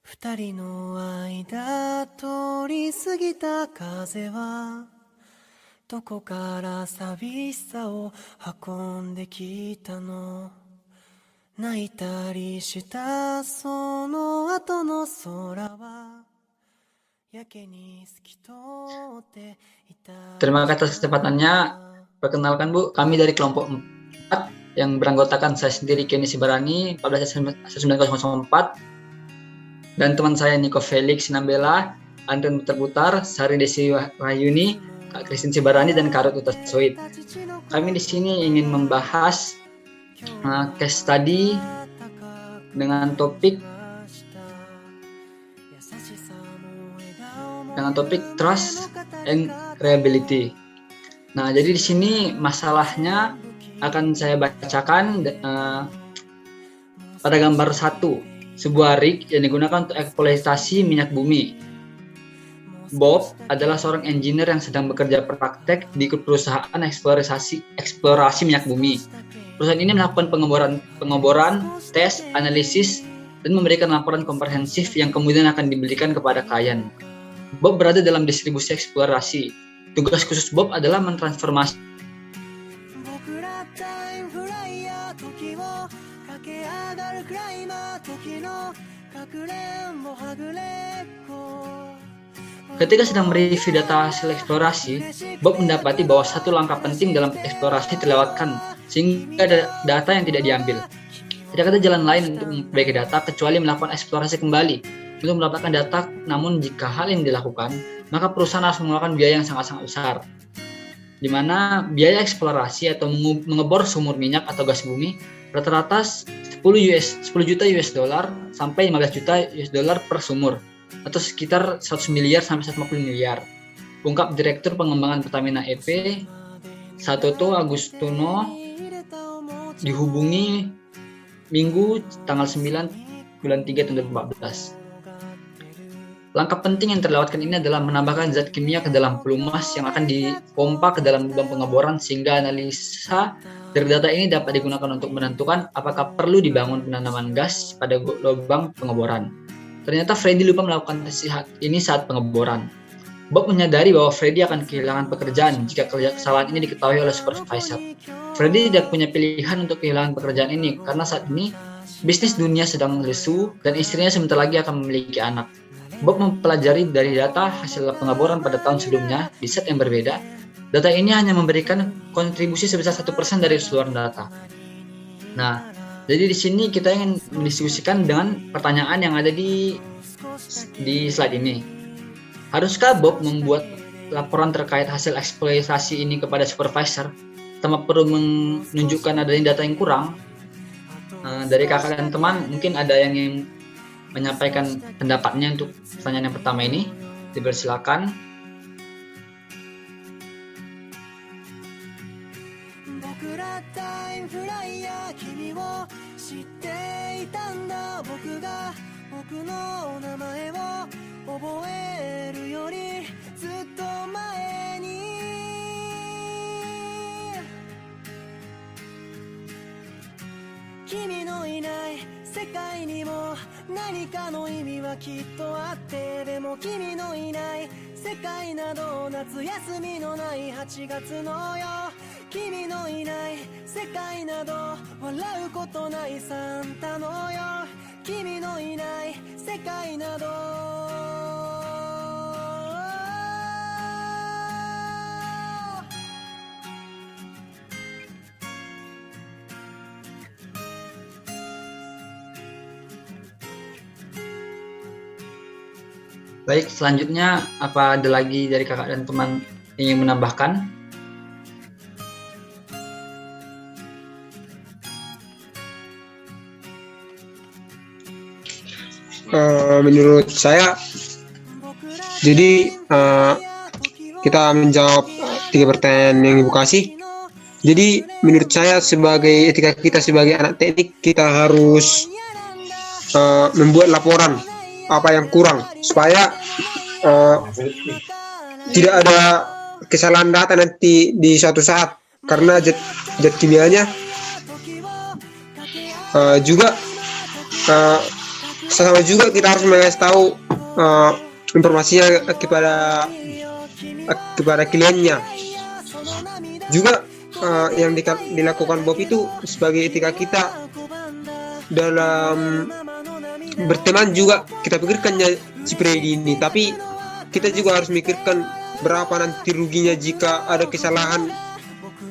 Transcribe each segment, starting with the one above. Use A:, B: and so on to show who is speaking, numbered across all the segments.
A: 二人の間通り過ぎた風はどこから寂しさを運んできたの。泣いたりしたその後の空はやけに透き通っていた。
B: Terima kasih atas kesempatannya. Perkenalkan Bu, kami dari kelompok 4 yang beranggotakan saya sendiri Kenny Sibarani 149004 dan teman saya Nico Felix Sinambela, Andren Putar-Putar, Sari Desi Wahyuni, Kak Christine Sibarani dan Karut Utasoid. Kami di sini ingin membahas case study dengan topik trust and reliability. Nah, jadi di sini masalahnya akan saya bacakan pada gambar 1. Sebuah rig yang digunakan untuk eksploitasi minyak bumi. Bob adalah seorang engineer yang sedang bekerja praktek di perusahaan eksplorasi minyak bumi. Perusahaan ini melakukan pengeboran, tes, analisis, dan memberikan laporan komprehensif yang kemudian akan diberikan kepada klien. Bob berada dalam distribusi eksplorasi. Tugas khusus Bob adalah mentransformasi Ketika sedang mereview data hasil eksplorasi, Bob mendapati bahwa satu langkah penting dalam eksplorasi terlewatkan, sehingga ada data yang tidak diambil. Tidak ada jalan lain untuk memperbaiki data kecuali melakukan eksplorasi kembali untuk mendapatkan data. Namun jika hal ini dilakukan, maka perusahaan harus mengeluarkan biaya yang sangat-sangat besar, di mana biaya eksplorasi atau mengebor sumur minyak atau gas bumi rata-rata 10 juta US dollar sampai 15 juta US dollar per sumur, atau sekitar 100 miliar sampai 150 miliar. Ungkap Direktur Pengembangan Pertamina EP, Satoto Agustono, dihubungi Minggu tanggal 9 bulan 3 tahun 2014. Langkah penting yang terlewatkan ini adalah menambahkan zat kimia ke dalam pelumas yang akan dipompa ke dalam lubang pengeboran, sehingga analisa dari data ini dapat digunakan untuk menentukan apakah perlu dibangun penanaman gas pada lubang pengeboran. Ternyata Freddy lupa melakukan tes ini saat pengeboran. Bob menyadari bahwa Freddy akan kehilangan pekerjaan jika kesalahan ini diketahui oleh supervisor. Freddy tidak punya pilihan untuk kehilangan pekerjaan ini karena saat ini bisnis dunia sedang lesu dan istrinya sebentar lagi akan memiliki anak. Bob mempelajari dari data hasil pengeboran pada tahun sebelumnya di set yang berbeda. Data ini hanya memberikan kontribusi sebesar 1% dari keseluruhan data. Nah, jadi di sini kita ingin mendiskusikan dengan pertanyaan yang ada di slide ini. Haruskah Bob membuat laporan terkait hasil eksploitasi ini kepada supervisor tanpa perlu menunjukkan adanya data yang kurang? Dari kakak dan teman, mungkin ada yang ingin menyampaikan pendapatnya untuk pertanyaan yang pertama ini. Dipersilakan. Baik, selanjutnya apa ada lagi dari kakak dan teman yang ingin menambahkan?
C: Menurut saya, jadi kita menjawab 3 pertanyaan yang Ibu kasih. Jadi menurut saya sebagai etika kita sebagai anak teknik, kita harus membuat laporan apa yang kurang supaya tidak ada kesalahan data nanti di suatu saat, karena zat kimianya juga sama juga kita harus mengasih tahu informasinya kepada kliennya. Juga yang dilakukan Bob itu sebagai etika kita dalam berteman juga kita pikirkannya si Freddy ini, tapi kita juga harus mikirkan berapa nanti ruginya jika ada kesalahan,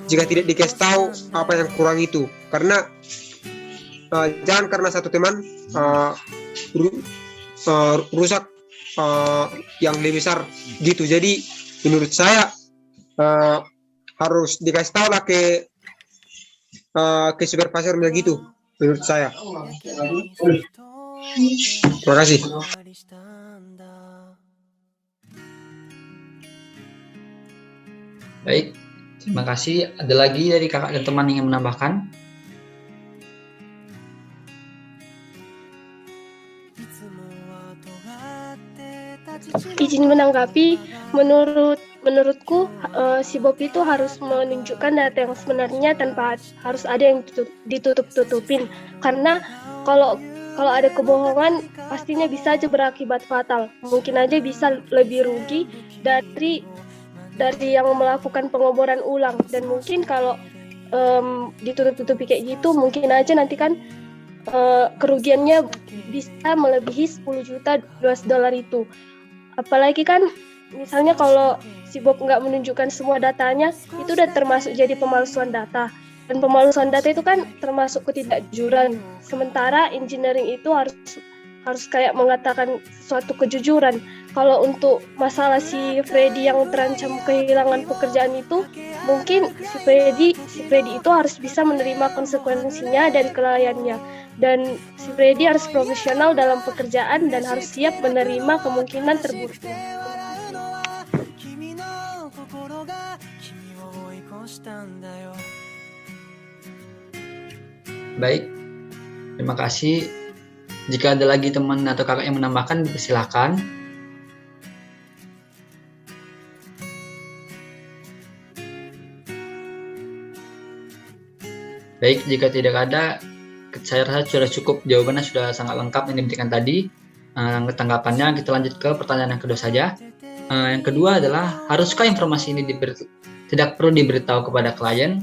C: jika tidak dikasih tahu apa yang kurang itu. Karena jangan karena satu teman rusak yang lebih besar gitu. Jadi menurut saya harus dikasih tahu lah ke supervisornya gitu, menurut saya. Terima kasih.
B: Baik, terima kasih. Ada lagi dari kakak dan teman yang menambahkan?
D: Izin menanggapi, menurutku si Bob itu harus menunjukkan data yang sebenarnya tanpa harus ada yang ditutup-tutupin. Karena kalau ada kebohongan pastinya bisa aja berakibat fatal. Mungkin aja bisa lebih rugi dari yang melakukan pengeboran ulang. Dan mungkin kalau ditutup-tutupi kayak gitu, mungkin aja nanti kan kerugiannya bisa melebihi 10 juta US dollar itu. Apalagi kan misalnya kalau si Bob nggak menunjukkan semua datanya, itu udah termasuk jadi pemalsuan data. Dan pemalsuan data itu kan termasuk ketidakjujuran. Sementara engineering itu harus kayak mengatakan suatu kejujuran. Kalau untuk masalah si Freddy yang terancam kehilangan pekerjaan itu, mungkin si Freddy itu harus bisa menerima konsekuensinya dan kliennya. Dan si Freddy harus profesional dalam pekerjaan dan harus siap menerima kemungkinan terburuk.
B: Baik, terima kasih. Jika ada lagi teman atau kakak yang menambahkan, silakan. Baik, jika tidak ada, saya rasa sudah cukup, jawabannya sudah sangat lengkap yang diberikan tadi. Tanggapannya kita lanjut ke pertanyaan yang kedua saja. Yang kedua adalah, haruskah informasi ini tidak perlu diberitahu kepada klien?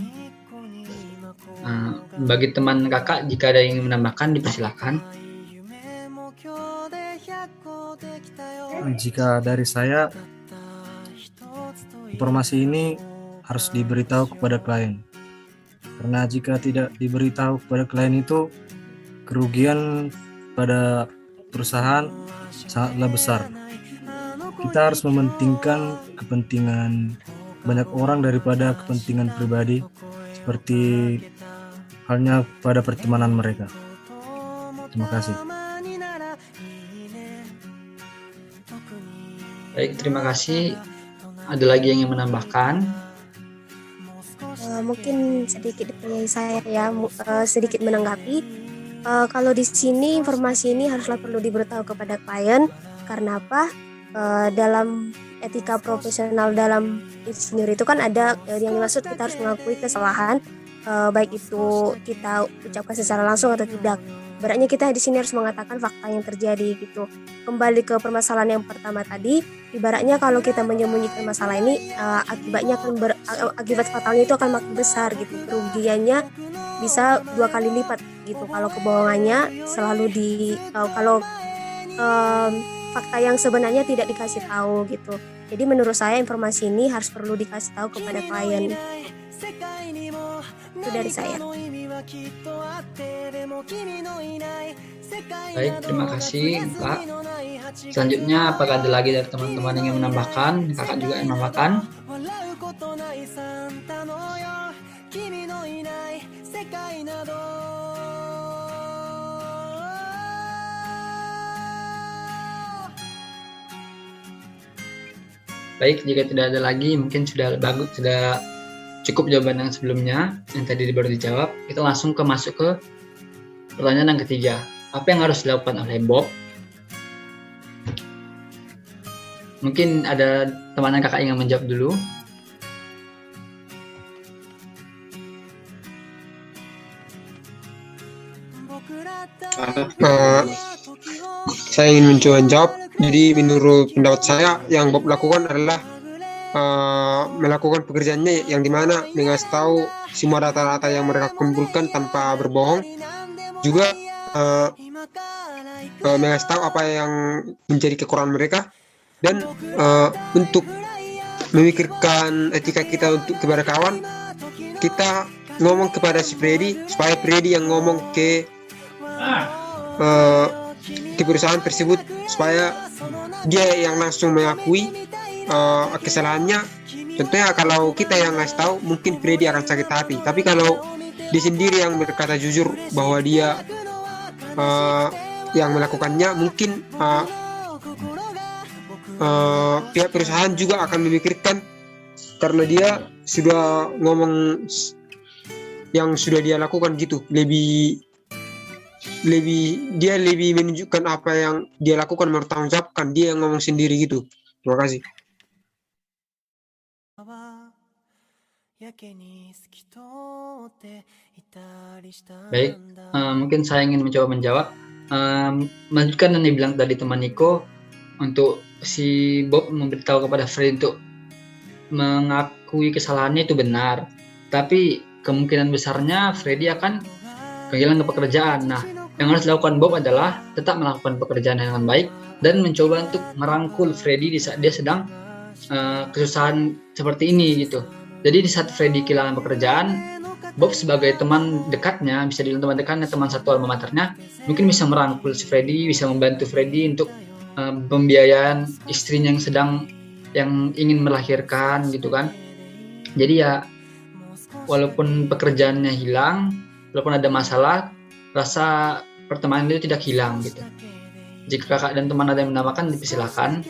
B: Bagi teman kakak, jika ada yang menambahkan, dipersilakan.
E: Jika dari saya, informasi ini harus diberitahu kepada klien. Karena jika tidak diberitahu kepada klien itu, kerugian pada perusahaan sangatlah besar. Kita harus mementingkan kepentingan banyak orang daripada kepentingan pribadi, seperti halnya pada pertemanan mereka. Terima kasih.
B: Baik, terima kasih. Ada lagi yang ingin menambahkan?
F: Mungkin sedikit dari saya ya, sedikit menanggapi. Kalau di sini informasi ini haruslah perlu diberitahu kepada klien. Karena apa? Dalam etika profesional dalam insinyur itu kan ada yang dimaksud kita harus mengakui kesalahan, baik itu kita ucapkan secara langsung atau tidak. Beratnya kita di sini harus mengatakan fakta yang terjadi gitu. Kembali ke permasalahan yang pertama tadi, ibaratnya kalau kita menyembunyikan masalah ini, akibatnya akan akibat fatalnya itu akan makin besar gitu. Kerugiannya bisa 2 kali lipat gitu. Kalau kebohongannya selalu kalau fakta yang sebenarnya tidak dikasih tahu gitu. Jadi menurut saya informasi ini harus perlu dikasih tahu kepada klien. Itu dari saya.
B: Baik, terima kasih Kak. Selanjutnya, apakah ada lagi dari teman-teman yang ingin menambahkan? Kakak juga yang menambahkan? Baik, jika tidak ada lagi, mungkin sudah bagus, sudah cukup jawaban yang sebelumnya yang tadi baru dijawab. Kita langsung masuk ke pertanyaan yang ketiga. Apa yang harus dilakukan oleh Bob? Mungkin ada teman kakak yang menjawab dulu.
C: saya ingin mencoba jawab. Jadi menurut pendapat saya yang Bob lakukan adalah melakukan pekerjaannya yang dimana mengasih tahu semua data-data yang mereka kumpulkan tanpa berbohong, juga mengasih tahu apa yang menjadi kekurangan mereka, dan untuk memikirkan etika kita untuk kepada kawan, kita ngomong kepada si Freddy supaya Freddy yang ngomong ke perusahaan tersebut supaya dia yang langsung mengakui kesalahannya. Tentunya kalau kita yang ngasih tahu mungkin Freddy akan sakit hati, tapi kalau dia sendiri yang berkata jujur bahwa dia yang melakukannya, mungkin pihak perusahaan juga akan memikirkan, karena dia sudah ngomong yang sudah dia lakukan gitu, lebih menunjukkan apa yang dia lakukan, bertanggungjawabkan, dia yang ngomong sendiri gitu. Terima kasih.
B: Baik, mungkin saya ingin mencoba menjawab. Melanjutkan yang dibilang tadi teman Niko, untuk si Bob memberitahu kepada Freddy untuk mengakui kesalahannya itu benar, tapi kemungkinan besarnya Freddy akan kehilangan pekerjaan. Nah, yang harus dilakukan Bob adalah tetap melakukan pekerjaan dengan baik dan mencoba untuk merangkul Freddy di saat dia sedang kesusahan seperti ini gitu. Jadi di saat Freddy kehilangan pekerjaan, Bob sebagai teman dekatnya, bisa dibilang teman dekatnya, teman satu alma maternya, mungkin bisa merangkul si Freddy, bisa membantu Freddy untuk pembiayaan istrinya yang ingin melahirkan gitu kan. Jadi ya walaupun pekerjaannya hilang, walaupun ada masalah, rasa pertemanan itu tidak hilang gitu. Jika kakak dan teman ada yang menamakan, dipersilakan.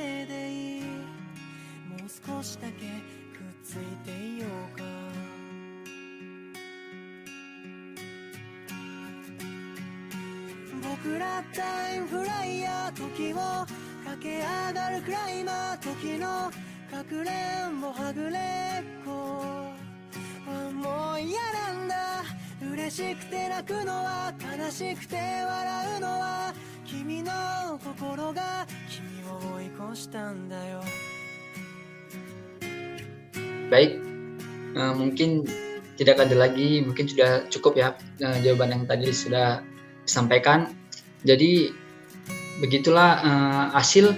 B: Baik, mungkin tidak ada lagi, mungkin sudah cukup ya jawaban yang tadi sudah disampaikan. Jadi begitulah hasil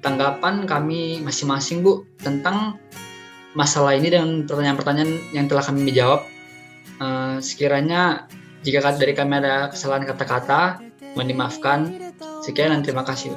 B: tanggapan kami masing-masing Bu tentang masalah ini dan pertanyaan-pertanyaan yang telah kami jawab. Sekiranya jika dari kami ada kesalahan kata-kata, mohon dimaafkan. Sekian dan terima kasih.